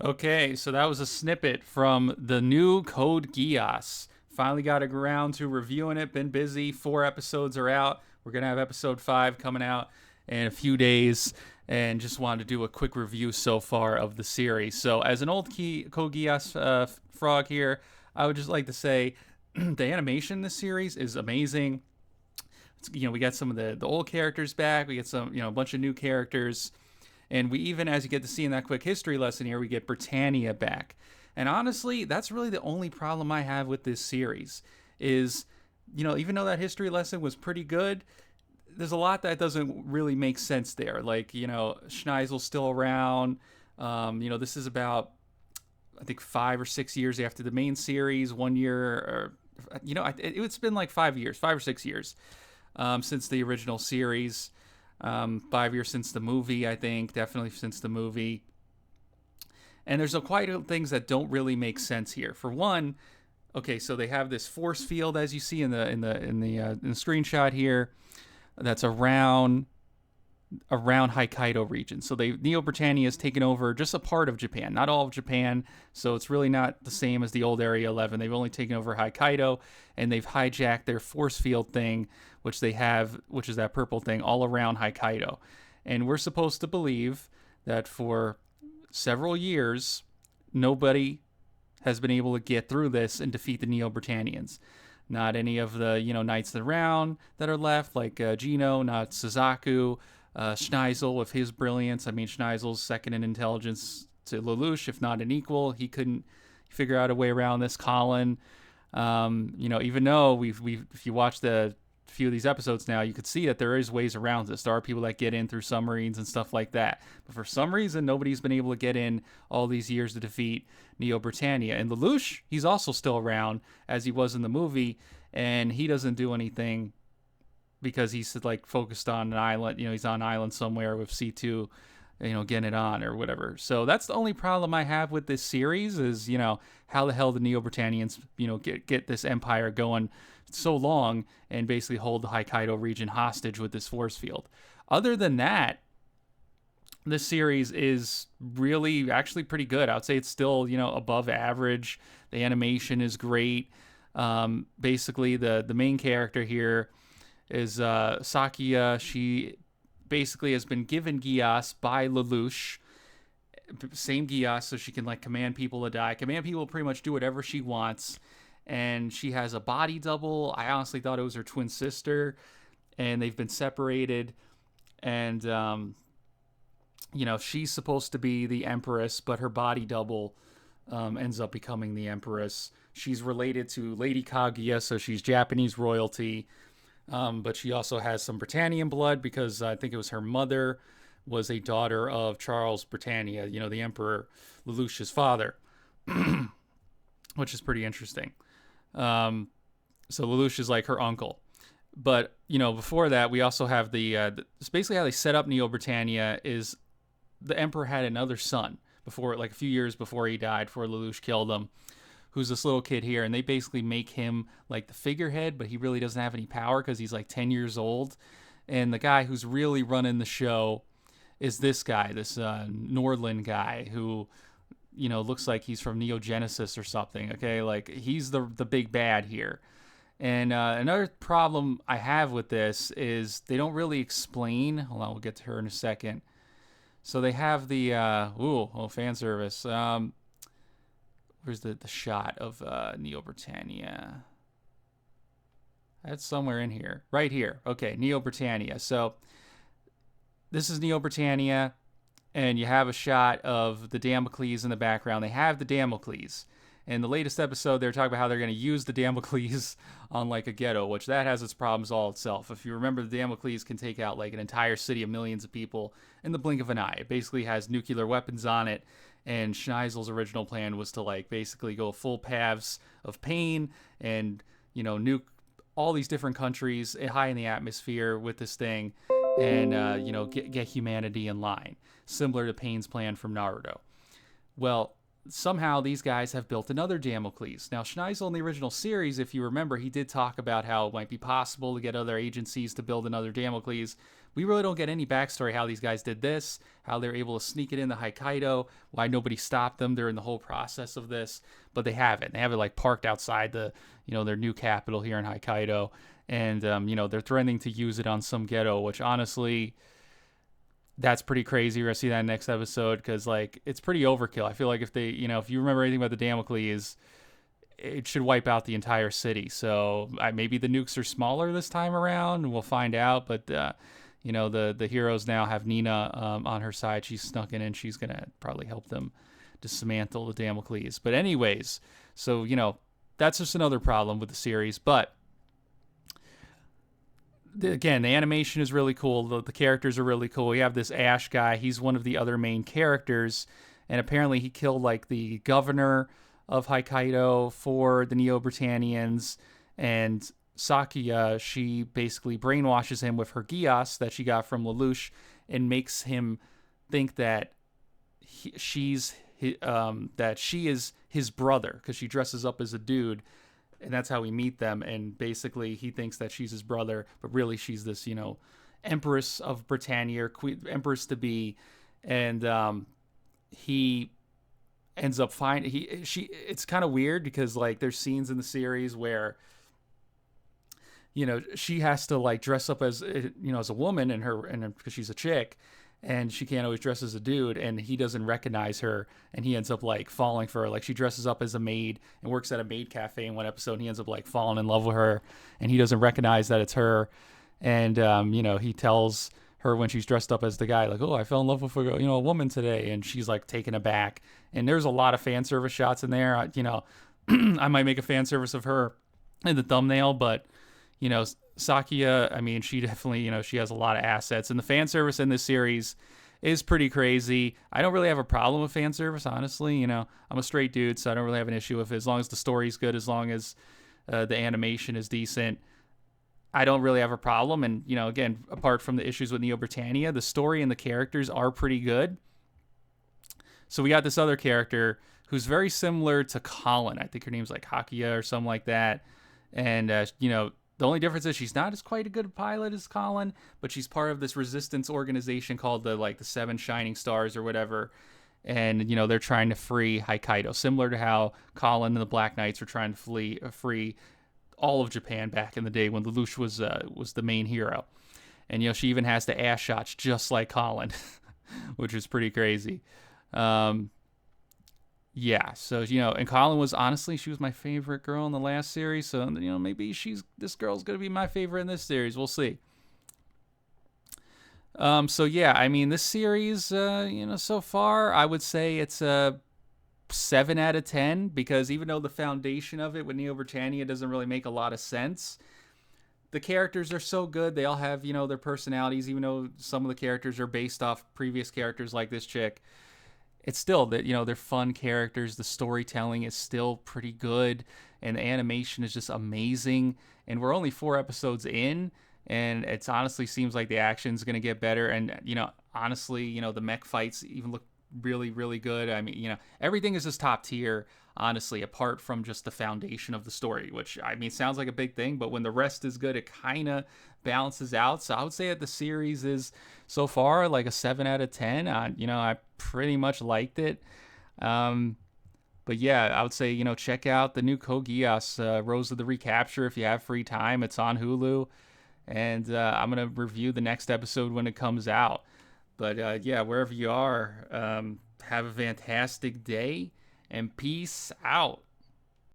Okay, so that was a snippet from the new Code Geass. Finally got around to reviewing it. Been busy. 4 episodes are out. We're gonna have episode 5 coming out in a few days, and just wanted to do a quick review so far of the series. So, as an old Code Geass frog here, I would just like to say the animation in this series is amazing. We got some of the old characters back. We get some, a bunch of new characters. And we even, as you get to see in that quick history lesson here, we get Britannia back. And honestly, that's really the only problem I have with this series is, even though that history lesson was pretty good, there's a lot that doesn't really make sense there. Like, Schneisel's still around. This is about, I think, 5 or 6 years after the main series, 1 year, or, it's been like 5 years, 5 or 6 years since the original series. 5 years since the movie, I think, definitely since the movie. And there's quite a things that don't really make sense here. For one, okay, so they have this force field, as you see in the screenshot here, that's around Hokkaido region. So Neo Britannia has taken over just a part of Japan, not all of Japan. So it's really not the same as the old Area 11. They've only taken over Hokkaido, and they've hijacked their force field thing, which they have, which is that purple thing, all around Hokkaido. And we're supposed to believe that for several years, nobody has been able to get through this and defeat the Neo Britannians. Not any of the knights of the round that are left, like Gino, not Suzaku, Schneisel with his brilliance. I mean, Schneisel's second in intelligence to Lelouch, if not an equal. He couldn't figure out a way around this. Colin, even though if you watch the few of these episodes now, you could see that there is ways around this. There are people that get in through submarines and stuff like that. But for some reason, nobody's been able to get in all these years to defeat Neo Britannia. And Lelouch, he's also still around as he was in the movie, and he doesn't do anything because he's like focused on an island. He's on an island somewhere with C2, getting it on or whatever. So that's the only problem I have with this series is, how the hell the Neo Britannians, get this empire going so long and basically hold the Hokkaido region hostage with this force field. Other than that, this series is really actually pretty good. I would say it's still, above average. The animation is great. Basically, the main character here is Sakia. She basically has been given Geass by Lelouch. Same Geass, so she can like command people to die. Command people to pretty much do whatever she wants. And she has a body double. I honestly thought it was her twin sister, and they've been separated. And she's supposed to be the Empress, but her body double ends up becoming the Empress. She's related to Lady Kaguya, so she's Japanese royalty. But she also has some Britannian blood because I think it was her mother was a daughter of Charles Britannia, the Emperor Lelouch's father, which is pretty interesting. So Lelouch is like her uncle. But, before that, we also have it's basically how they set up Neo Britannia is the Emperor had another son before, like a few years before he died, before Lelouch killed him, who's this little kid here, and they basically make him like the figurehead, but he really doesn't have any power because he's like 10 years old. And the guy who's really running the show is this guy, this Nordland guy who, looks like he's from Neo Genesis or something. Okay, like he's the big bad here. And another problem I have with this is they don't really explain. Hold on, we'll get to her in a second. So they have the fan service. Where's the shot of Neo Britannia? That's somewhere in here. Right here. Okay, Neo Britannia. So this is Neo Britannia, and you have a shot of the Damocles in the background. They have the Damocles. In the latest episode, they're talking about how they're going to use the Damocles on like a ghetto, which that has its problems all itself. If you remember, the Damocles can take out like an entire city of millions of people in the blink of an eye. It basically has nuclear weapons on it. And Schneisel's original plan was to like basically go full paths of pain and, nuke all these different countries high in the atmosphere with this thing and, get humanity in line, similar to Pain's plan from Naruto. Well, somehow these guys have built another Damocles. Now, Schneisel in the original series, if you remember, he did talk about how it might be possible to get other agencies to build another Damocles. We really don't get any backstory how these guys did this, how they're able to sneak it in the Hokkaido, why nobody stopped them during the whole process of this. But they have it. They have it like parked outside the, their new capital here in Hokkaido. And, they're threatening to use it on some ghetto, which honestly, that's pretty crazy. We're going to see that next episode because, like, it's pretty overkill. I feel like if they, if you remember anything about the Damocles, it should wipe out the entire city. So maybe the nukes are smaller this time around. We'll find out. But, the heroes now have Nina on her side. She's snuck in and she's going to probably help them dismantle the Damocles. But anyways, so, that's just another problem with the series. But again, the animation is really cool. The characters are really cool. We have this Ash guy. He's one of the other main characters. And apparently he killed like the governor of Hokkaido for the Neo-Britannians. And Sakuya, she basically brainwashes him with her Geass that she got from Lelouch and makes him think that she is his brother because she dresses up as a dude. And that's how we meet them. And basically, he thinks that she's his brother, but really she's this, Empress of Britannia, Empress to be. And he ends up it's kind of weird because, like, there's scenes in the series where, she has to, like, dress up as, as a woman because she's a chick. And she can't always dress as a dude, and he doesn't recognize her, and he ends up, like, falling for her. Like, she dresses up as a maid and works at a maid cafe in one episode, and he ends up, like, falling in love with her, and he doesn't recognize that it's her. And, he tells her when she's dressed up as the guy, like, oh, I fell in love with a woman today, and she's, like, taken aback. And there's a lot of fan service shots in there. I might make a fan service of her in the thumbnail, but, Sakuya, I mean, she definitely, she has a lot of assets. And the fan service in this series is pretty crazy. I don't really have a problem with fan service, honestly. I'm a straight dude, so I don't really have an issue with it. As long as the story's good, as long as the animation is decent, I don't really have a problem. And, again, apart from the issues with Neo Britannia, the story and the characters are pretty good. So we got this other character who's very similar to Colin. I think her name's like Hakia or something like that. And, the only difference is she's not as quite a good pilot as Colin, but she's part of this resistance organization called the Seven Shining Stars or whatever. And, they're trying to free Hokkaido, similar to how Colin and the Black Knights were trying to free all of Japan back in the day when Lelouch was the main hero. And, she even has the ass shots just like Colin, which is pretty crazy. Yeah, so, and Colin was, honestly, she was my favorite girl in the last series, so, maybe this girl's going to be my favorite in this series. We'll see. So, yeah, I mean, this series, so far, I would say it's a 7 out of 10, because even though the foundation of it with Neo Britannia doesn't really make a lot of sense, the characters are so good. They all have, their personalities, even though some of the characters are based off previous characters like this chick. It's still that, they're fun characters. The storytelling is still pretty good, and the animation is just amazing. And we're only 4 episodes in, and it honestly seems like the action's going to get better. And, honestly, the mech fights even look really, really good. I mean, everything is just top tier, honestly, apart from just the foundation of the story, which, I mean, sounds like a big thing, but when the rest is good, it kind of balances out. So I would say that the series is so far like a 7 out of 10. I pretty much liked it. But yeah, I would say, check out the new Code Geass, Roze of the Recapture, if you have free time. It's on Hulu. And I'm going to review the next episode when it comes out. But yeah, wherever you are, have a fantastic day and peace out.